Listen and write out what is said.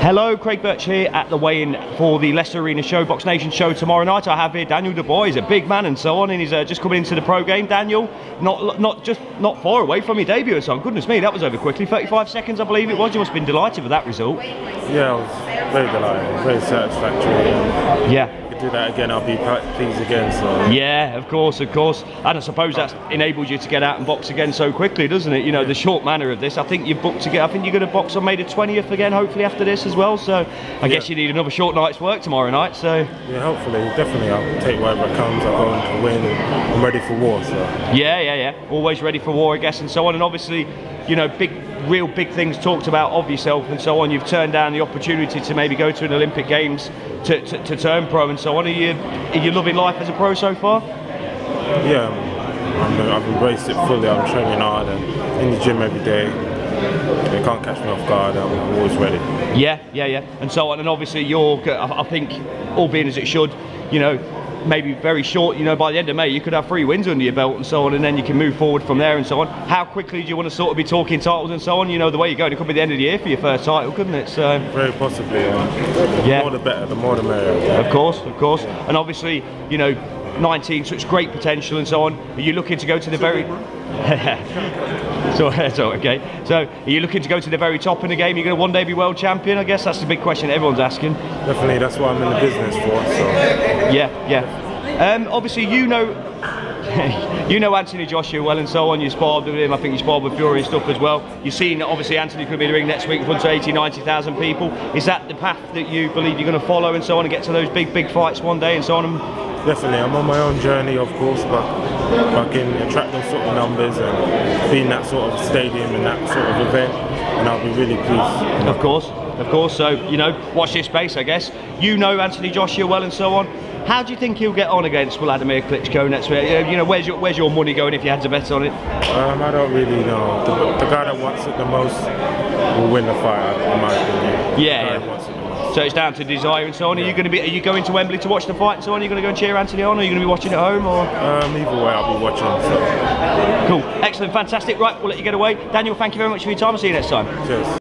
Hello, Craig Birch here at the weigh-in for the Leicester Arena show, BoxNation show tomorrow night. I have here Daniel Dubois. He's a big man and so on, and he's just coming into the pro game. Daniel, not far away from your debut or something. Goodness me, that was over quickly. 35 seconds, I believe it was. You must have been delighted with that result. Yeah, I was very delighted, very satisfactory. Yeah. Do that again, I'll be pleased again. So yeah, of course, and I suppose that's enabled you to get out and box again so quickly, doesn't it? You know, the short manner of this. I think you've booked to get. I think you're going to box on May the 20th again, hopefully after this as well. So I guess you need another short night's work tomorrow night. So yeah, hopefully, definitely, I'll take whatever it comes. I'll go on to win, and I'm ready for war. So yeah, always ready for war, I guess, and so on. And obviously, you know, real big things talked about of yourself and so on. You've turned down the opportunity to maybe go to an Olympic Games to turn pro and so on. Are you loving life as a pro so far? Yeah, I've embraced it fully. I'm training hard and in the gym every day. They can't catch me off guard. I'm always ready. Yeah, and so on. And obviously, I think, all being as it should, you know, maybe very short, you know, by the end of May you could have 3 wins under your belt and so on, and then you can move forward from there and so on. How quickly do you want to sort of be talking titles and so on? You know, the way you're going, it could be the end of the year for your first title, couldn't it? So very possibly. The more the better, the more the merrier. Yeah. Of course. And obviously, you know, 19, such great potential and so on. Are you looking to go to the very So okay. So are you looking to go to the very top in the game? You're going to one day be world champion? I guess that's the big question everyone's asking. Definitely, that's what I'm in the business for. So yeah. Obviously, you know Anthony Joshua well and so on. You sparred with him. I think you sparred with Fury and stuff as well. You've seen obviously Anthony could be in the ring next week in front of 80,000-90,000 people. Is that the path that you believe you're going to follow and so on, and get to those big fights one day and so on? Definitely, I'm on my own journey, of course, but if I can attract those sort of numbers and be in that sort of stadium and that sort of event, and I'll be really pleased. Of course. So, you know, watch this space, I guess. You know Anthony Joshua well and so on. How do you think he'll get on against Wladimir Klitschko next week? You know, where's your money going if you had to bet on it? I don't really know. The guy that wants it the most will win the fight, in my opinion. Yeah. So it's down to desire and so on. Are you going to Wembley to watch the fight and so on? Are you going to go and cheer Anthony on, or are you going to be watching at home? Or either way, I'll be watching. So. Cool, excellent, fantastic. Right, we'll let you get away. Daniel, thank you very much for your time. I'll see you next time. Cheers.